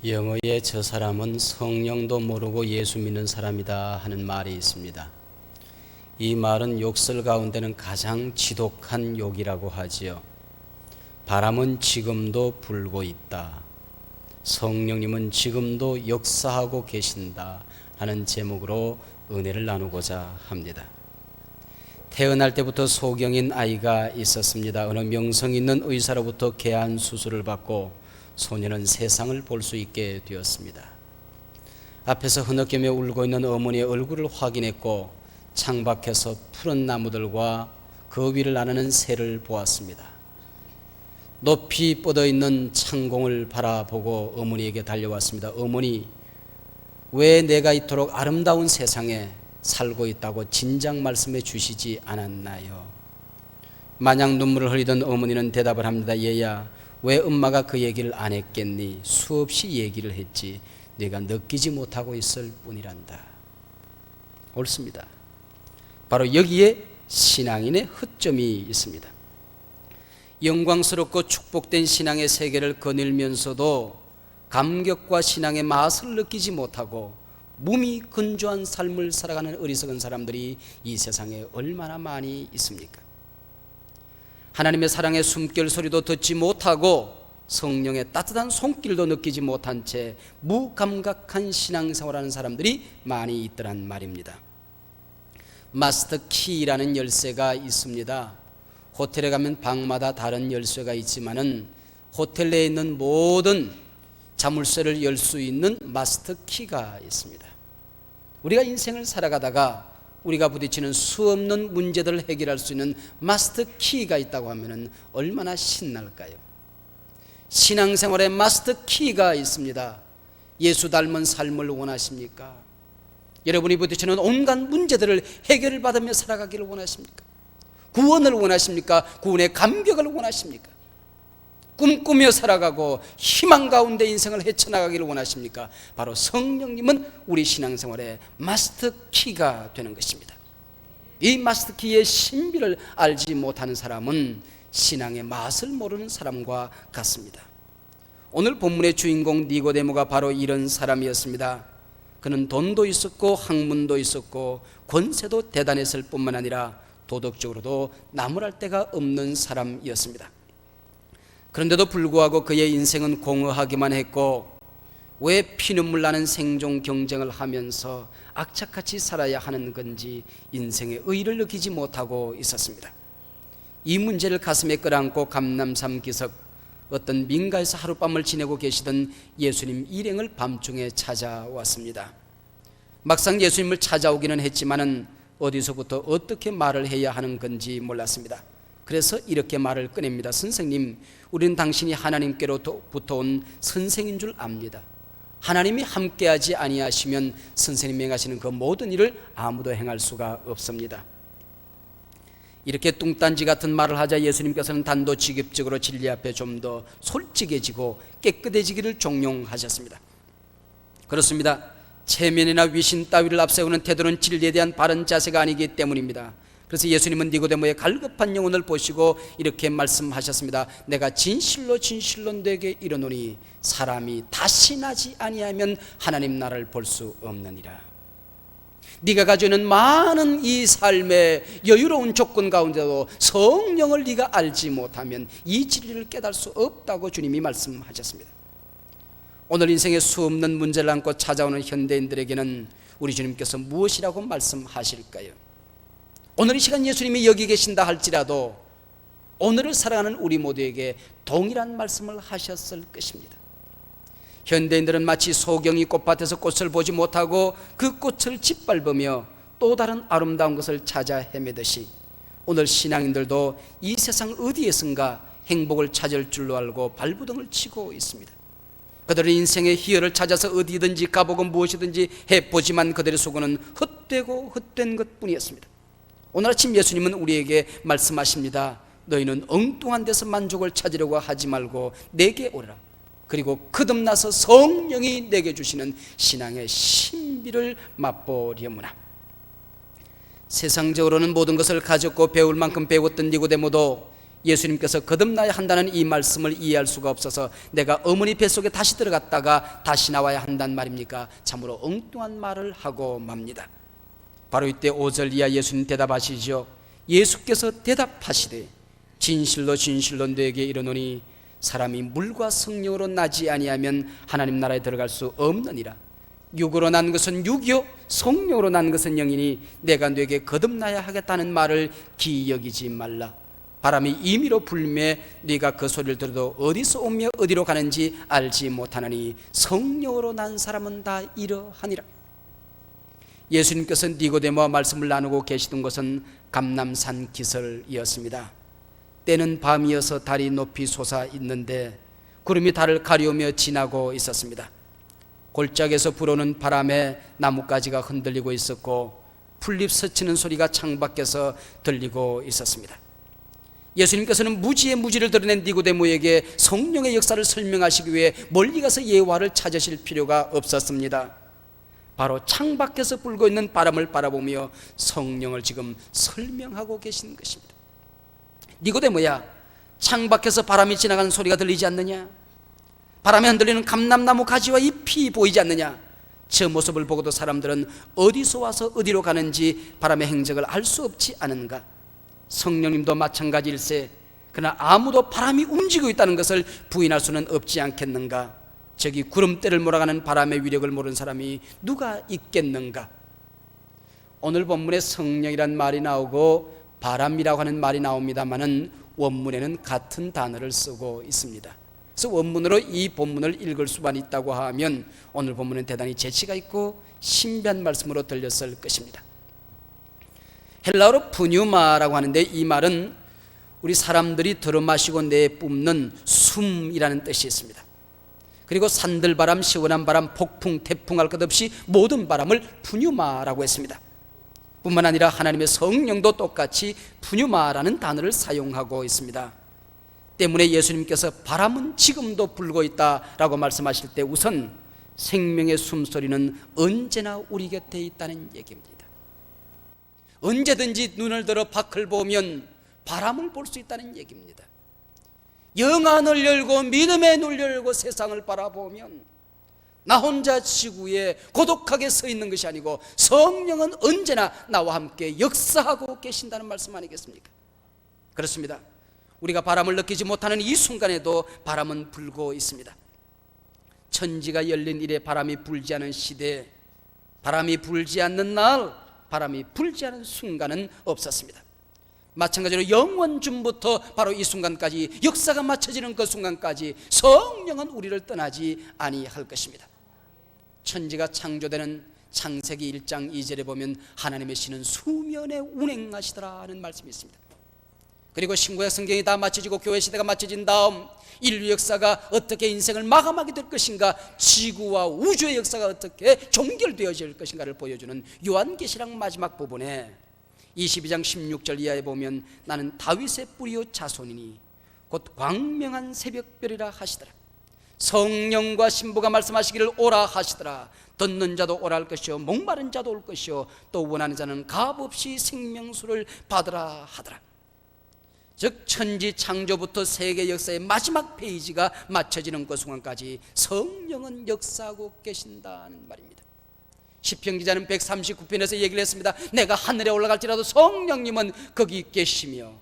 영어에 저 사람은 성령도 모르고 예수 믿는 사람이다 하는 말이 있습니다. 이 말은 욕설 가운데는 가장 지독한 욕이라고 하지요. 바람은 지금도 불고 있다. 성령님은 지금도 역사하고 계신다 하는 제목으로 은혜를 나누고자 합니다. 태어날 때부터 소경인 아이가 있었습니다. 어느 명성 있는 의사로부터 개안 수술을 받고 소녀는 세상을 볼 수 있게 되었습니다. 앞에서 흐느끼며 울고 있는 어머니의 얼굴을 확인했고 창밖에서 푸른 나무들과 그 위를 나르는 새를 보았습니다. 높이 뻗어있는 창공을 바라보고 어머니에게 달려왔습니다. 어머니, 왜 내가 이토록 아름다운 세상에 살고 있다고 진작 말씀해 주시지 않았나요? 마냥 눈물을 흘리던 어머니는 대답을 합니다. 얘야, 왜 엄마가 그 얘기를 안 했겠니? 수없이 얘기를 했지. 네가 느끼지 못하고 있을 뿐이란다. 옳습니다. 바로 여기에 신앙인의 허점이 있습니다. 영광스럽고 축복된 신앙의 세계를 거닐면서도 감격과 신앙의 맛을 느끼지 못하고 몸이 건조한 삶을 살아가는 어리석은 사람들이 이 세상에 얼마나 많이 있습니까? 하나님의 사랑의 숨결 소리도 듣지 못하고 성령의 따뜻한 손길도 느끼지 못한 채 무감각한 신앙생활하는 사람들이 많이 있더란 말입니다. 마스터 키라는 열쇠가 있습니다. 호텔에 가면 방마다 다른 열쇠가 있지만은 호텔 내에 있는 모든 자물쇠를 열 수 있는 마스터 키가 있습니다. 우리가 인생을 살아가다가 우리가 부딪히는 수없는 문제들을 해결할 수 있는 마스터 키가 있다고 하면 얼마나 신날까요? 신앙생활에 마스터 키가 있습니다. 예수 닮은 삶을 원하십니까? 여러분이 부딪히는 온갖 문제들을 해결을 받으며 살아가기를 원하십니까? 구원을 원하십니까? 구원의 감격을 원하십니까? 꿈꾸며 살아가고 희망 가운데 인생을 헤쳐나가기를 원하십니까? 바로 성령님은 우리 신앙생활의 마스터 키가 되는 것입니다. 이 마스터 키의 신비를 알지 못하는 사람은 신앙의 맛을 모르는 사람과 같습니다. 오늘 본문의 주인공 니고데모가 바로 이런 사람이었습니다. 그는 돈도 있었고 학문도 있었고 권세도 대단했을 뿐만 아니라 도덕적으로도 나무랄 데가 없는 사람이었습니다. 그런데도 불구하고 그의 인생은 공허하기만 했고 왜 피눈물 나는 생존 경쟁을 하면서 악착같이 살아야 하는 건지 인생의 의의를 느끼지 못하고 있었습니다. 이 문제를 가슴에 끌어안고 감람산 기슭 어떤 민가에서 하룻밤을 지내고 계시던 예수님 일행을 밤중에 찾아왔습니다. 막상 예수님을 찾아오기는 했지만은 어디서부터 어떻게 말을 해야 하는 건지 몰랐습니다. 그래서 이렇게 말을 꺼냅니다. 선생님, 우리는 당신이 하나님께로부터 온 선생인 줄 압니다. 하나님이 함께하지 아니하시면 선생님이 행하시는 그 모든 일을 아무도 행할 수가 없습니다. 이렇게 뚱딴지 같은 말을 하자 예수님께서는 단도직입적으로 진리 앞에 좀 더 솔직해지고 깨끗해지기를 종용하셨습니다. 그렇습니다. 체면이나 위신 따위를 앞세우는 태도는 진리에 대한 바른 자세가 아니기 때문입니다. 그래서 예수님은 니고데모의 갈급한 영혼을 보시고 이렇게 말씀하셨습니다. 내가 진실로 진실로 내게 이르노니 사람이 다시 나지 아니하면 하나님 나라를 볼 수 없느니라. 네가 가지고 있는 많은 이 삶의 여유로운 조건 가운데도 성령을 네가 알지 못하면 이 진리를 깨달을 수 없다고 주님이 말씀하셨습니다. 오늘 인생의 수없는 문제를 안고 찾아오는 현대인들에게는 우리 주님께서 무엇이라고 말씀하실까요? 오늘 이 시간 예수님이 여기 계신다 할지라도 오늘을 살아가는 우리 모두에게 동일한 말씀을 하셨을 것입니다. 현대인들은 마치 소경이 꽃밭에서 꽃을 보지 못하고 그 꽃을 짓밟으며 또 다른 아름다운 것을 찾아 헤매듯이 오늘 신앙인들도 이 세상 어디에선가 행복을 찾을 줄로 알고 발부둥을 치고 있습니다. 그들은 인생의 희열을 찾아서 어디든지 가보고 무엇이든지 해보지만 그들의 속은 헛되고 헛된 것뿐이었습니다. 오늘 아침 예수님은 우리에게 말씀하십니다. 너희는 엉뚱한 데서 만족을 찾으려고 하지 말고 내게 오라. 그리고 거듭나서 성령이 내게 주시는 신앙의 신비를 맛보려무나. 세상적으로는 모든 것을 가졌고 배울 만큼 배웠던 니고데모도 예수님께서 거듭나야 한다는 이 말씀을 이해할 수가 없어서 내가 어머니 뱃속에 다시 들어갔다가 다시 나와야 한단 말입니까? 참으로 엉뚱한 말을 하고 맙니다. 바로 이때 5절 이하 예수님 대답하시죠. 예수께서 대답하시되 진실로 진실로 너에게 이르노니 사람이 물과 성령으로 나지 아니하면 하나님 나라에 들어갈 수 없느니라. 육으로 난 것은 육이요 성령으로 난 것은 영이니 내가 너에게 거듭나야 하겠다는 말을 기여기지 말라. 바람이 임의로 불매 네가 그 소리를 들어도 어디서 오며 어디로 가는지 알지 못하느니 성령으로 난 사람은 다 이러하니라. 예수님께서 니고데모와 말씀을 나누고 계시던 곳은 감람산 기슭이었습니다. 때는 밤이어서 달이 높이 솟아 있는데 구름이 달을 가리우며 지나고 있었습니다. 골짜기에서 불어오는 바람에 나뭇가지가 흔들리고 있었고 풀잎 스치는 소리가 창밖에서 들리고 있었습니다. 예수님께서는 무지의 무지를 드러낸 니고데모에게 성령의 역사를 설명하시기 위해 멀리 가서 예화를 찾으실 필요가 없었습니다. 바로 창밖에서 불고 있는 바람을 바라보며 성령을 지금 설명하고 계신 것입니다. 니고데모야, 창밖에서 바람이 지나가는 소리가 들리지 않느냐? 바람에 흔들리는 감람나무 가지와 잎이 보이지 않느냐? 저 모습을 보고도 사람들은 어디서 와서 어디로 가는지 바람의 행적을 알 수 없지 않은가? 성령님도 마찬가지일세. 그러나 아무도 바람이 움직이고 있다는 것을 부인할 수는 없지 않겠는가? 저기 구름대를 몰아가는 바람의 위력을 모르는 사람이 누가 있겠는가? 오늘 본문에 성령이란 말이 나오고 바람이라고 하는 말이 나옵니다마는 원문에는 같은 단어를 쓰고 있습니다. 그래서 원문으로 이 본문을 읽을 수만 있다고 하면 오늘 본문은 대단히 재치가 있고 신비한 말씀으로 들렸을 것입니다. 헬라어로 푸뉴마라고 하는데 이 말은 우리 사람들이 들어마시고 내뿜는 숨이라는 뜻이 있습니다. 그리고 산들바람, 시원한 바람, 폭풍, 태풍 할 것 없이 모든 바람을 푸뉴마라고 했습니다. 뿐만 아니라 하나님의 성령도 똑같이 푸뉴마라는 단어를 사용하고 있습니다. 때문에 예수님께서 바람은 지금도 불고 있다라고 말씀하실 때 우선 생명의 숨소리는 언제나 우리 곁에 있다는 얘기입니다. 언제든지 눈을 들어 밖을 보면 바람을 볼 수 있다는 얘기입니다. 영안을 열고 믿음의 눈을 열고 세상을 바라보면 나 혼자 지구에 고독하게 서 있는 것이 아니고 성령은 언제나 나와 함께 역사하고 계신다는 말씀 아니겠습니까? 그렇습니다. 우리가 바람을 느끼지 못하는 이 순간에도 바람은 불고 있습니다. 천지가 열린 이래 바람이 불지 않은 시대, 바람이 불지 않는 날, 바람이 불지 않은 순간은 없었습니다. 마찬가지로 영원쯤부터 바로 이 순간까지, 역사가 맞춰지는 그 순간까지 성령은 우리를 떠나지 아니할 것입니다. 천지가 창조되는 창세기 1장 2절에 보면 하나님의 신은 수면에 운행하시더라는 말씀이 있습니다. 그리고 신구약 성경이 다 맞춰지고 교회 시대가 맞춰진 다음 인류 역사가 어떻게 인생을 마감하게 될 것인가, 지구와 우주의 역사가 어떻게 종결되어질 것인가를 보여주는 요한계시록 마지막 부분에 22장 16절 이하에 보면 나는 다윗의 뿌리요 자손이니 곧 광명한 새벽별이라 하시더라. 성령과 신부가 말씀하시기를 오라 하시더라. 듣는 자도 오라 할 것이요 목마른 자도 올 것이요 또 원하는 자는 값없이 생명수를 받으라 하더라. 즉 천지 창조부터 세계 역사의 마지막 페이지가 맞춰지는 그 순간까지 성령은 역사하고 계신다는 말입니다. 시편 기자는 139편에서 얘기를 했습니다. 내가 하늘에 올라갈지라도 성령님은 거기 계시며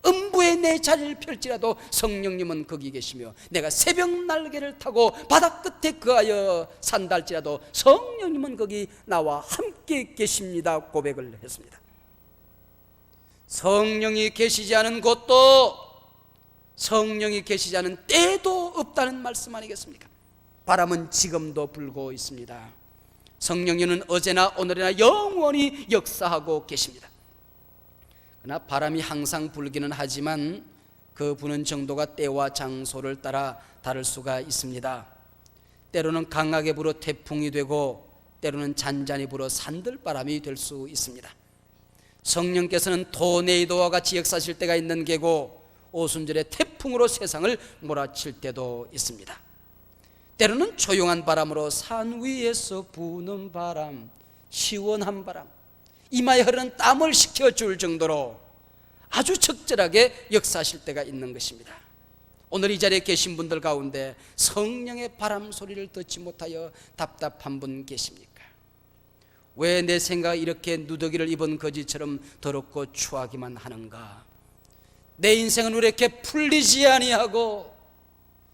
음부에 내 자리를 펼지라도 성령님은 거기 계시며 내가 새벽 날개를 타고 바다 끝에 거하여 산다 할지라도 성령님은 거기 나와 함께 계십니다 고백을 했습니다. 성령이 계시지 않은 곳도 성령이 계시지 않은 때도 없다는 말씀 아니겠습니까? 바람은 지금도 불고 있습니다. 성령님은 어제나 오늘이나 영원히 역사하고 계십니다. 그러나 바람이 항상 불기는 하지만 그 부는 정도가 때와 장소를 따라 다를 수가 있습니다. 때로는 강하게 불어 태풍이 되고 때로는 잔잔히 불어 산들바람이 될 수 있습니다. 성령께서는 토네이도와 같이 역사하실 때가 있는 게고 오순절의 태풍으로 세상을 몰아칠 때도 있습니다. 때로는 조용한 바람으로 산 위에서 부는 바람, 시원한 바람, 이마에 흐르는 땀을 식혀줄 정도로 아주 적절하게 역사하실 때가 있는 것입니다. 오늘 이 자리에 계신 분들 가운데 성령의 바람 소리를 듣지 못하여 답답한 분 계십니까? 왜 내 생각이 이렇게 누더기를 입은 거지처럼 더럽고 추하기만 하는가? 내 인생은 왜 이렇게 풀리지 아니하고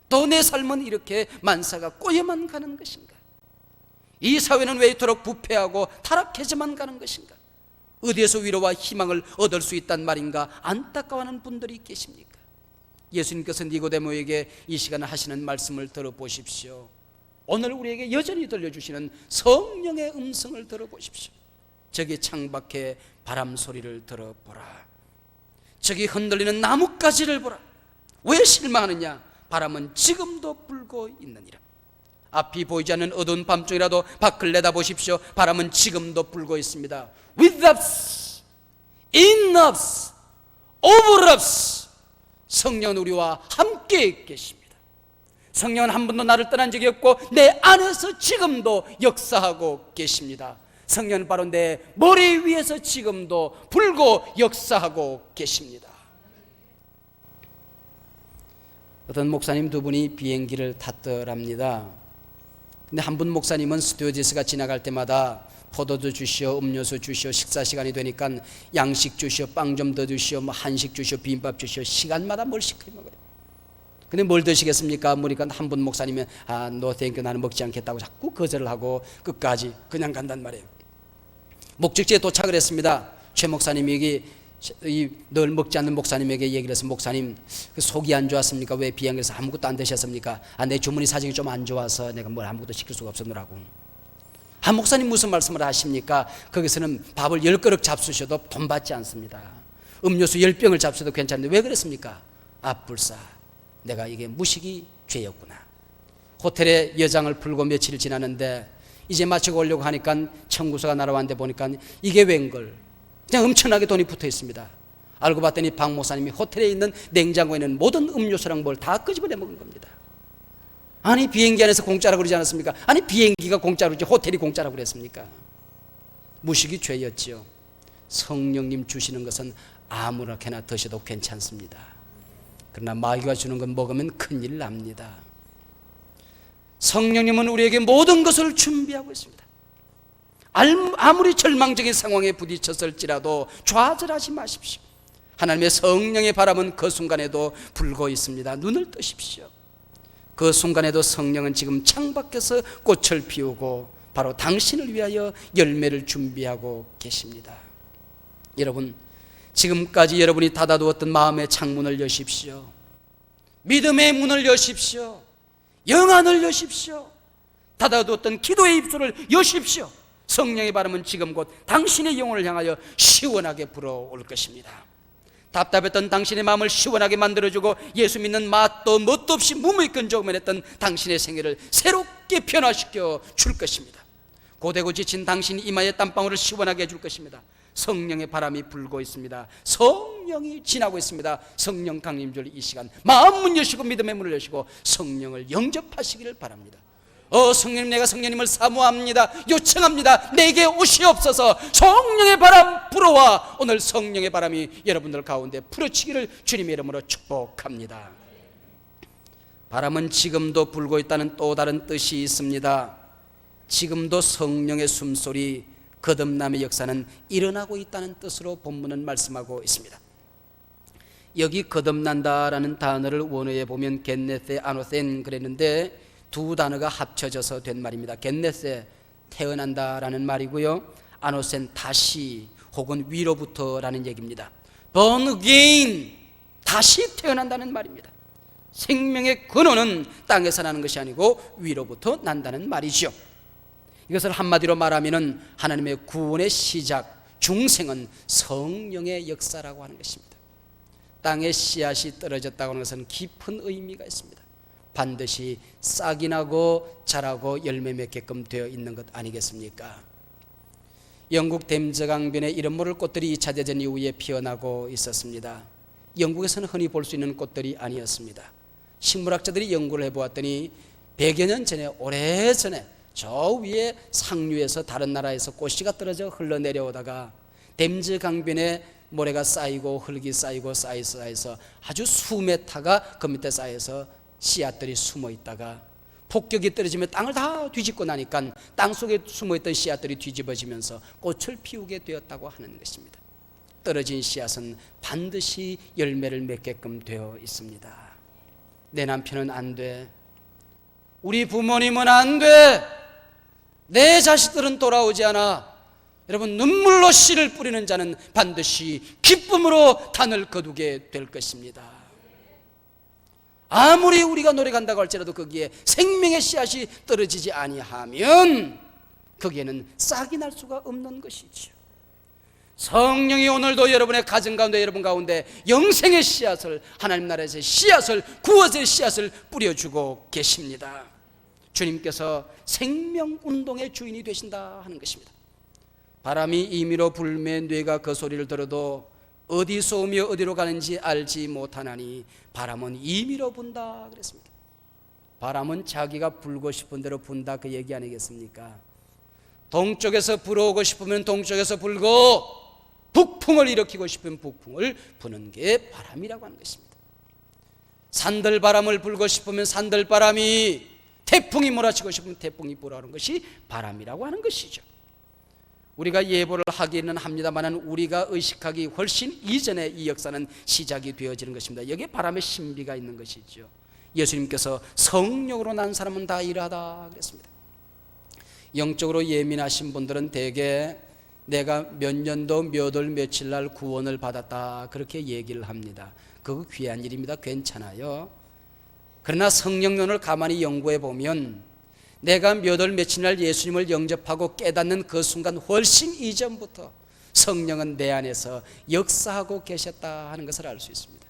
또 내 삶은 이렇게 만사가 꼬여만 가는 것인가? 이 사회는 왜 이토록 부패하고 타락해져만 가는 것인가? 어디에서 위로와 희망을 얻을 수 있단 말인가? 안타까워하는 분들이 계십니까? 예수님께서 니고데모에게 이 시간에 하시는 말씀을 들어보십시오. 오늘 우리에게 여전히 들려주시는 성령의 음성을 들어보십시오. 저기 창밖에 바람 소리를 들어보라. 저기 흔들리는 나뭇가지를 보라. 왜 실망하느냐? 바람은 지금도 불고 있느니라. 앞이 보이지 않는 어두운 밤중이라도 밖을 내다보십시오. 바람은 지금도 불고 있습니다. With us, in us, over us. 성령은 우리와 함께 계십니다. 성령은 한 번도 나를 떠난 적이 없고 내 안에서 지금도 역사하고 계십니다. 성령은 바로 내 머리 위에서 지금도 불고 역사하고 계십니다. 어떤 목사님 두 분이 비행기를 탔더랍니다. 근데 한 분 목사님은 스튜어디스가 지나갈 때마다 포도주 주시오, 음료수 주시오, 식사 시간이 되니까 양식 주시오, 빵 좀 더 주시오, 뭐 한식 주시오, 비빔밥 주시오, 시간마다 뭘 시켜 먹어요. 근데 뭘 드시겠습니까? 그러니까 한 분 목사님이 no thank you, 나는 먹지 않겠다고 자꾸 거절을 하고 끝까지 그냥 간단 말이에요. 목적지에 도착을 했습니다. 최 목사님이 늘 먹지 않는 목사님에게 얘기를 해서, 목사님 그 속이 안 좋았습니까? 왜 비행기에서 아무것도 안 드셨습니까? 내 주머니 사정이 좀 안 좋아서 내가 뭘 아무것도 시킬 수가 없었느라고. 목사님 무슨 말씀을 하십니까? 거기서는 밥을 10그릇 잡수셔도 돈 받지 않습니다. 음료수 10병을 잡수셔도 괜찮은데 왜 그랬습니까? 불사, 내가 이게 무식이 죄였구나. 호텔에 여장을 풀고 며칠 지났는데 이제 마치고 오려고 하니까 청구서가 날아왔는데 보니까 이게 웬걸, 그냥 엄청나게 돈이 붙어 있습니다. 알고 봤더니 박 목사님이 호텔에 있는 냉장고에 있는 모든 음료수랑 뭘 다 끄집어내 먹은 겁니다. 아니 비행기 안에서 공짜라고 그러지 않았습니까? 아니 비행기가 공짜로 그러지 호텔이 공짜라고 그랬습니까? 무식이 죄였지요. 성령님 주시는 것은 아무렇게나 드셔도 괜찮습니다. 그러나 마귀가 주는 건 먹으면 큰일 납니다. 성령님은 우리에게 모든 것을 준비하고 있습니다. 아무리 절망적인 상황에 부딪혔을지라도 좌절하지 마십시오. 하나님의 성령의 바람은 그 순간에도 불고 있습니다. 눈을 뜨십시오. 그 순간에도 성령은 지금 창밖에서 꽃을 피우고 바로 당신을 위하여 열매를 준비하고 계십니다. 여러분, 지금까지 여러분이 닫아두었던 마음의 창문을 여십시오. 믿음의 문을 여십시오. 영안을 여십시오. 닫아두었던 기도의 입술을 여십시오. 성령의 바람은 지금 곧 당신의 영혼을 향하여 시원하게 불어올 것입니다. 답답했던 당신의 마음을 시원하게 만들어주고 예수 믿는 맛도 뭣도 없이 무미건조만 했던 당신의 생애를 새롭게 변화시켜 줄 것입니다. 고되고 지친 당신 이마의 땀방울을 시원하게 해줄 것입니다. 성령의 바람이 불고 있습니다. 성령이 지나고 있습니다. 성령 강림절 이 시간 마음 문 여시고 믿음의 문을 여시고 성령을 영접하시기를 바랍니다. 성령님, 내가 성령님을 사모합니다. 요청합니다. 내게 오시옵소서. 성령의 바람 불어와 오늘 성령의 바람이 여러분들 가운데 풀어치기를 주님의 이름으로 축복합니다. 바람은 지금도 불고 있다는 또 다른 뜻이 있습니다. 지금도 성령의 숨소리, 거듭남의 역사는 일어나고 있다는 뜻으로 본문은 말씀하고 있습니다. 여기 거듭난다라는 단어를 원어에 보면 겟네세, 아노센 그랬는데 두 단어가 합쳐져서 된 말입니다. 겟네세, 태어난다라는 말이고요, 아노센, 다시 혹은 위로부터라는 얘기입니다. born again, 다시 태어난다는 말입니다. 생명의 근원은 땅에서 나는 것이 아니고 위로부터 난다는 말이죠. 이것을 한마디로 말하면 하나님의 구원의 시작, 중생은 성령의 역사라고 하는 것입니다. 땅에 씨앗이 떨어졌다고 하는 것은 깊은 의미가 있습니다. 반드시 싹이 나고 자라고 열매 맺게끔 되어 있는 것 아니겠습니까? 영국 댐즈 강변에 이름 모를 꽃들이 2차 대전 이후에 피어나고 있었습니다. 영국에서는 흔히 볼 수 있는 꽃들이 아니었습니다. 식물학자들이 연구를 해보았더니 100여 년 전에, 오래전에 저 위에 상류에서 다른 나라에서 꽃씨가 떨어져 흘러내려오다가 댐즈 강변에 모래가 쌓이고 흙이 쌓이고 쌓여서 아주 수메 타가 그 밑에 쌓여서 씨앗들이 숨어 있다가 폭격이 떨어지면 땅을 다 뒤집고 나니까 땅 속에 숨어있던 씨앗들이 뒤집어지면서 꽃을 피우게 되었다고 하는 것입니다. 떨어진 씨앗은 반드시 열매를 맺게끔 되어 있습니다. 내 남편은 안 돼, 우리 부모님은 안 돼, 내 자식들은 돌아오지 않아. 여러분, 눈물로 씨를 뿌리는 자는 반드시 기쁨으로 단을 거두게 될 것입니다. 아무리 우리가 노력한다고 할지라도 거기에 생명의 씨앗이 떨어지지 아니하면 거기에는 싹이 날 수가 없는 것이죠. 성령이 오늘도 여러분의 가정 가운데, 여러분 가운데 영생의 씨앗을, 하나님 나라에서의 씨앗을, 구원의 씨앗을 뿌려주고 계십니다. 주님께서 생명운동의 주인이 되신다 하는 것입니다. 바람이 임의로 불매 뇌가 그 소리를 들어도 어디서 오며 어디로 가는지 알지 못하나니 바람은 임의로 분다 그랬습니다. 바람은 자기가 불고 싶은 대로 분다, 그 얘기 아니겠습니까? 동쪽에서 불어오고 싶으면 동쪽에서 불고, 북풍을 일으키고 싶으면 북풍을 부는 게 바람이라고 하는 것입니다. 산들바람을 불고 싶으면 산들바람이, 태풍이 몰아치고 싶으면 태풍이 불어오는 것이 바람이라고 하는 것이죠. 우리가 예보를 하기는 합니다만 우리가 의식하기 훨씬 이전에 이 역사는 시작이 되어지는 것입니다. 여기에 바람의 신비가 있는 것이죠. 예수님께서 성령으로 난 사람은 다 이러하다 그랬습니다. 영적으로 예민하신 분들은 대개 내가 몇 년도 몇 월 며칠 날 구원을 받았다 그렇게 얘기를 합니다. 그거 귀한 일입니다. 괜찮아요. 그러나 성령론을 가만히 연구해 보면 내가 몇 월 며칠 날 예수님을 영접하고 깨닫는 그 순간 훨씬 이전부터 성령은 내 안에서 역사하고 계셨다 하는 것을 알 수 있습니다.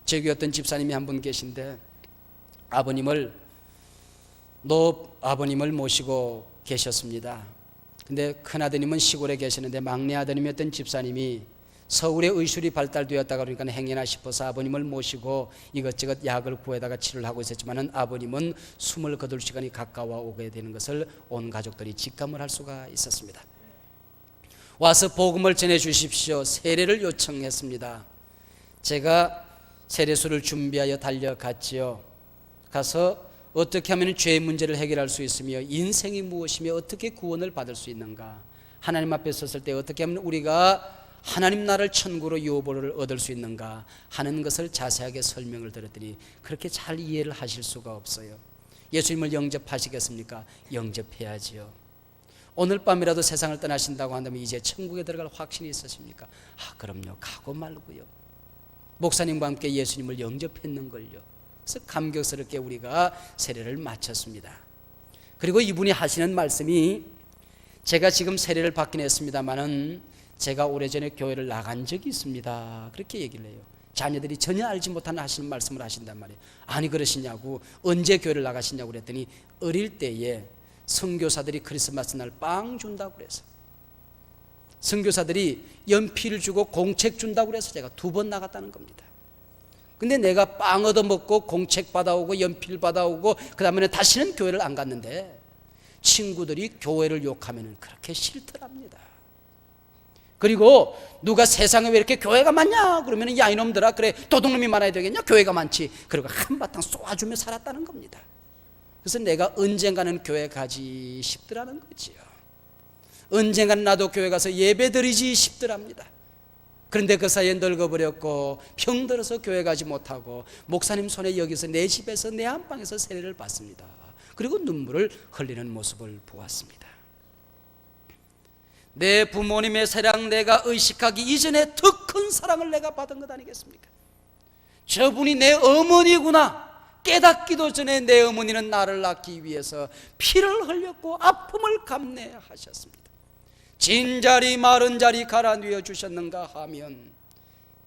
저기 어떤 집사님이 한 분 계신데 아버님을 모시고 계셨습니다. 근데 큰아드님은 시골에 계시는데 막내 아드님이었던 집사님이 서울에 의술이 발달되었다가 그러니까 행여나 싶어서 아버님을 모시고 이것저것 약을 구해다가 치료를 하고 있었지만 아버님은 숨을 거둘 시간이 가까워 오게 되는 것을 온 가족들이 직감을 할 수가 있었습니다. 와서 복음을 전해 주십시오. 세례를 요청했습니다. 제가 세례수를 준비하여 달려갔지요. 가서 어떻게 하면 죄의 문제를 해결할 수 있으며 인생이 무엇이며 어떻게 구원을 받을 수 있는가, 하나님 앞에 섰을 때 어떻게 하면 우리가 하나님 나라를 천국으로 유업을 얻을 수 있는가 하는 것을 자세하게 설명을 드렸더니 그렇게 잘 이해를 하실 수가 없어요. 예수님을 영접하시겠습니까? 영접해야지요. 오늘 밤이라도 세상을 떠나신다고 한다면 이제 천국에 들어갈 확신이 있으십니까? 그럼요. 가고 말고요. 목사님과 함께 예수님을 영접했는걸요. 그래서 감격스럽게 우리가 세례를 마쳤습니다. 그리고 이분이 하시는 말씀이, 제가 지금 세례를 받긴 했습니다마는 제가 오래전에 교회를 나간 적이 있습니다. 그렇게 얘기를 해요. 자녀들이 전혀 알지 못하는 하시는 말씀을 하신단 말이에요. 아니 그러시냐고, 언제 교회를 나가시냐고 그랬더니 어릴 때에 선교사들이 크리스마스 날 빵 준다고 그래서, 선교사들이 연필 주고 공책 준다고 그래서 제가 2번 나갔다는 겁니다. 근데 내가 빵 얻어먹고 공책 받아오고 연필 받아오고 그 다음에는 다시는 교회를 안 갔는데 친구들이 교회를 욕하면 그렇게 싫더랍니다. 그리고 누가 세상에 왜 이렇게 교회가 많냐 그러면, 야 이놈들아, 그래 도둑놈이 많아야 되겠냐, 교회가 많지. 그리고 한바탕 쏘아주며 살았다는 겁니다. 그래서 내가 언젠가는 교회 가지 싶더라는 거지요. 언젠가는 나도 교회 가서 예배 드리지 싶더랍니다. 그런데 그 사이에 늙어버렸고 병들어서 교회 가지 못하고 목사님 손에 여기서 내 집에서 내 안방에서 세례를 받습니다. 그리고 눈물을 흘리는 모습을 보았습니다. 내 부모님의 사랑 내가 의식하기 이전에 더 큰 사랑을 내가 받은 것 아니겠습니까? 저분이 내 어머니구나 깨닫기도 전에 내 어머니는 나를 낳기 위해서 피를 흘렸고 아픔을 감내하셨습니다. 진자리 마른 자리 갈아 누워 주셨는가 하면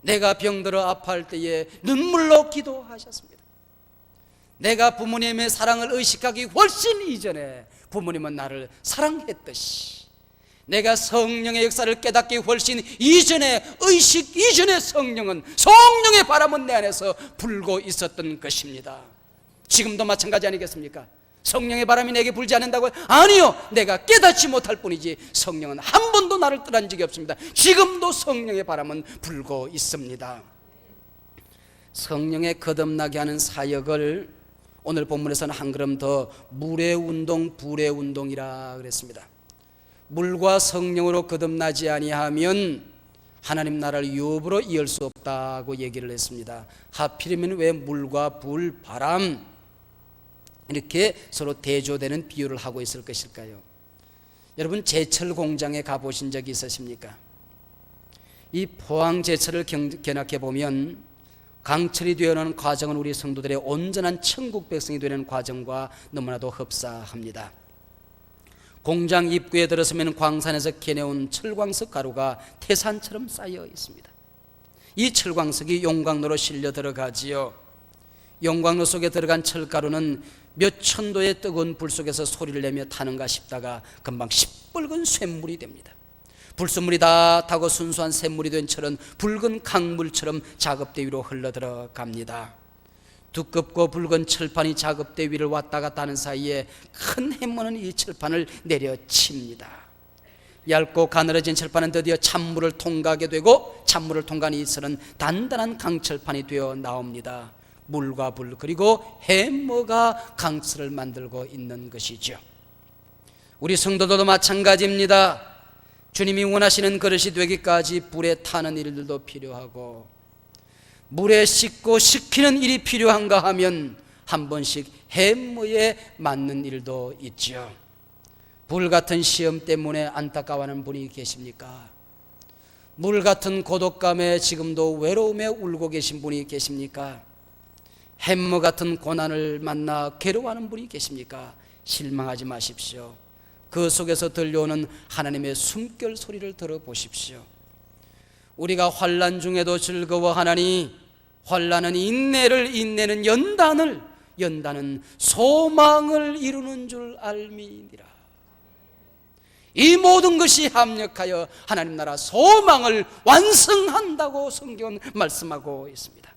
내가 병들어 아파할 때에 눈물로 기도하셨습니다. 내가 부모님의 사랑을 의식하기 훨씬 이전에 부모님은 나를 사랑했듯이 내가 성령의 역사를 깨닫기 훨씬 이전에, 의식 이전에 성령의 바람은 내 안에서 불고 있었던 것입니다. 지금도 마찬가지 아니겠습니까? 성령의 바람이 내게 불지 않는다고요? 아니요, 내가 깨닫지 못할 뿐이지 성령은 한 번도 나를 떠난 적이 없습니다. 지금도 성령의 바람은 불고 있습니다. 성령의 거듭나게 하는 사역을 오늘 본문에서는 한 걸음 더 물의 운동, 불의 운동이라 그랬습니다. 물과 성령으로 거듭나지 아니하면 하나님 나라를 유업으로 이을 수 없다고 얘기를 했습니다. 하필이면 왜 물과 불, 바람 이렇게 서로 대조되는 비유를 하고 있을 것일까요? 여러분, 제철 공장에 가보신 적이 있으십니까? 이 포항 제철을 견학해 보면 강철이 되어오는 과정은 우리 성도들의 온전한 천국 백성이 되는 과정과 너무나도 흡사합니다. 공장 입구에 들어서면 광산에서 캐내온 철광석 가루가 태산처럼 쌓여 있습니다. 이 철광석이 용광로로 실려 들어가지요. 용광로 속에 들어간 철가루는 몇 천도의 뜨거운 불 속에서 소리를 내며 타는가 싶다가 금방 시뻘건 쇳물이 됩니다. 불순물이 다 타고 순수한 샘물이 된 철은 붉은 강물처럼 작업대 위로 흘러들어갑니다. 두껍고 붉은 철판이 작업대 위를 왔다 갔다 하는 사이에 큰 햄머는 이 철판을 내려칩니다. 얇고 가늘어진 철판은 드디어 찬물을 통과하게 되고 찬물을 통과한 이 철은 단단한 강철판이 되어 나옵니다. 물과 불 그리고 햄머가 강철을 만들고 있는 것이죠. 우리 성도들도 마찬가지입니다. 주님이 원하시는 그릇이 되기까지 불에 타는 일들도 필요하고 물에 씻고 식히는 일이 필요한가 하면 한 번씩 햄머에 맞는 일도 있죠. 불 같은 시험 때문에 안타까워하는 분이 계십니까? 물 같은 고독감에 지금도 외로움에 울고 계신 분이 계십니까? 햄머 같은 고난을 만나 괴로워하는 분이 계십니까? 실망하지 마십시오. 그 속에서 들려오는 하나님의 숨결 소리를 들어보십시오. 우리가 환난 중에도 즐거워하나니 환난은 인내를, 인내는 연단을, 연단은 소망을 이루는 줄 알미니라. 이 모든 것이 합력하여 하나님 나라 소망을 완성한다고 성경은 말씀하고 있습니다.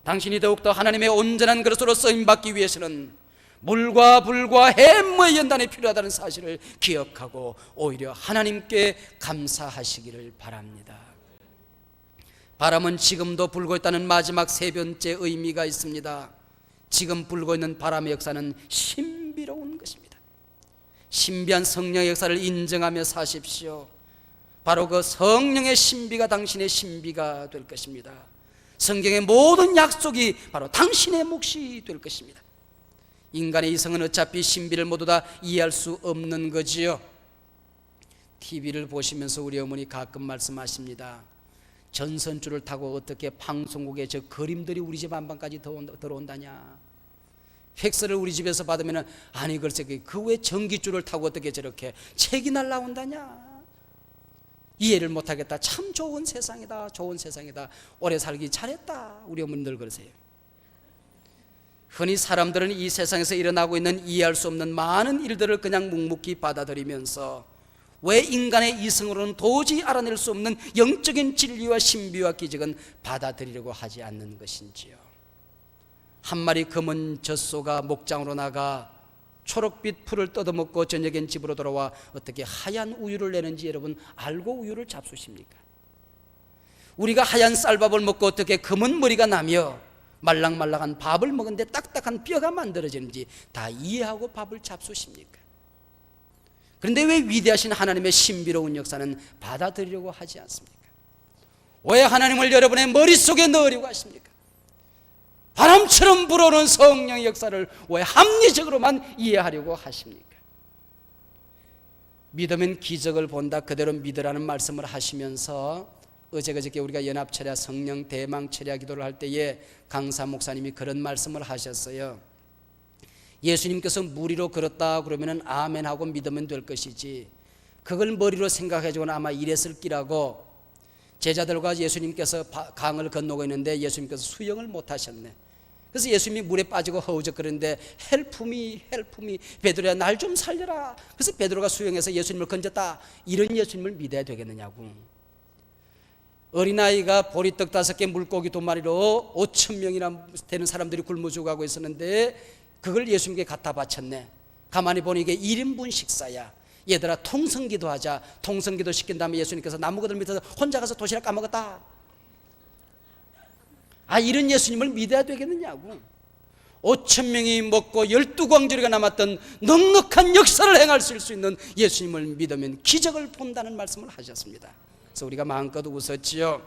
당신이 더욱더 하나님의 온전한 그릇으로 쓰임받기 위해서는 물과 불과 햄머의 연단이 필요하다는 사실을 기억하고 오히려 하나님께 감사하시기를 바랍니다. 바람은 지금도 불고 있다는 마지막 세 번째 의미가 있습니다. 지금 불고 있는 바람의 역사는 신비로운 것입니다. 신비한 성령의 역사를 인정하며 사십시오. 바로 그 성령의 신비가 당신의 신비가 될 것입니다. 성경의 모든 약속이 바로 당신의 몫이 될 것입니다. 인간의 이성은 어차피 신비를 모두 다 이해할 수 없는 거지요. TV를 보시면서 우리 어머니 가끔 말씀하십니다. 전선줄을 타고 어떻게 방송국에 저 그림들이 우리 집 안방까지 들어온다냐. 팩스를 우리 집에서 받으면 아니 글쎄 그 왜 전기줄을 타고 어떻게 저렇게 책이 날라온다냐. 이해를 못하겠다. 참 좋은 세상이다. 좋은 세상이다. 오래 살기 잘했다. 우리 어머님들 그러세요. 흔히 사람들은 이 세상에서 일어나고 있는 이해할 수 없는 많은 일들을 그냥 묵묵히 받아들이면서 왜 인간의 이성으로는 도저히 알아낼 수 없는 영적인 진리와 신비와 기적은 받아들이려고 하지 않는 것인지요. 한 마리 검은 젖소가 목장으로 나가 초록빛 풀을 뜯어먹고 저녁엔 집으로 돌아와 어떻게 하얀 우유를 내는지 여러분 알고 우유를 잡수십니까? 우리가 하얀 쌀밥을 먹고 어떻게 검은 머리가 나며 말랑말랑한 밥을 먹는데 딱딱한 뼈가 만들어지는지 다 이해하고 밥을 잡수십니까? 그런데 왜 위대하신 하나님의 신비로운 역사는 받아들이려고 하지 않습니까? 왜 하나님을 여러분의 머릿속에 넣으려고 하십니까? 바람처럼 불어오는 성령의 역사를 왜 합리적으로만 이해하려고 하십니까? 믿으면 기적을 본다, 그대로 믿으라는 말씀을 하시면서 어제그저께 우리가 연합철야 성령 대망철야 기도를 할 때에 강사 목사님이 그런 말씀을 하셨어요. 예수님께서 물 위로 걸었다 그러면 아멘하고 믿으면 될 것이지 그걸 머리로 생각해주고는 아마 이랬을 끼라고. 제자들과 예수님께서 강을 건너고 있는데 예수님께서 수영을 못하셨네. 그래서 예수님이 물에 빠지고 허우적거리는데 헬프미 베드로야 날 좀 살려라. 그래서 베드로가 수영해서 예수님을 건졌다. 이런 예수님을 믿어야 되겠느냐고. 어린아이가 보리떡 5개 물고기 2마리로 5,000명이나 되는 사람들이 굶어 죽어가고 있었는데 그걸 예수님께 갖다 바쳤네. 가만히 보니 이게 1인분 식사야. 얘들아 통성기도 하자. 통성기도 시킨 다음에 예수님께서 나무그들 밑에서 혼자 가서 도시락 까먹었다. 이런 예수님을 믿어야 되겠느냐고. 5천 명이 먹고 12광주리가 남았던 넉넉한 역사를 행하실 수 있는 예수님을 믿으면 기적을 본다는 말씀을 하셨습니다. 그래서 우리가 마음껏 웃었지요.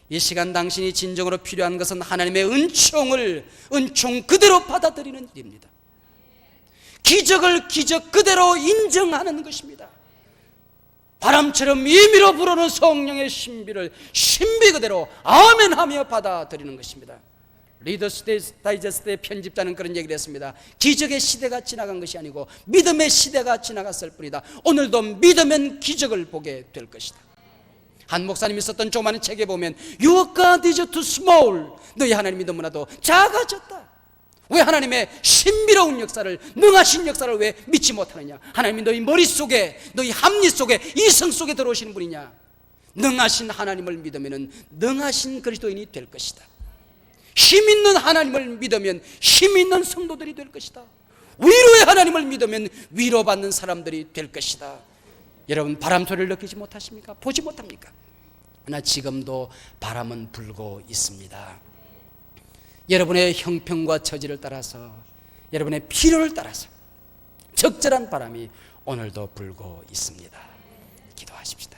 이 시간 당신이 진정으로 필요한 것은 하나님의 은총 그대로 받아들이는 일입니다. 기적을 기적 그대로 인정하는 것입니다. 바람처럼 임의로 불어오는 성령의 신비를 신비 그대로 아멘하며 받아들이는 것입니다. 리더스 다이제스트의 편집자는 그런 얘기를 했습니다. 기적의 시대가 지나간 것이 아니고 믿음의 시대가 지나갔을 뿐이다. 오늘도 믿으면 기적을 보게 될 것이다. 한 목사님이 썼던 조그마한 책에 보면 Your God is too small. 너희 하나님이 너무나도 작아졌다. 왜 하나님의 신비로운 역사를, 능하신 역사를 왜 믿지 못하느냐? 하나님이 너희 머릿속에, 너희 합리 속에, 이성 속에 들어오시는 분이냐? 능하신 하나님을 믿으면 능하신 그리스도인이 될 것이다. 힘 있는 하나님을 믿으면 힘 있는 성도들이 될 것이다. 위로의 하나님을 믿으면 위로받는 사람들이 될 것이다. 여러분 바람 소리를 느끼지 못하십니까? 보지 못합니까? 그러나 지금도 바람은 불고 있습니다. 여러분의 형편과 처지를 따라서, 여러분의 필요를 따라서 적절한 바람이 오늘도 불고 있습니다. 기도하십시다.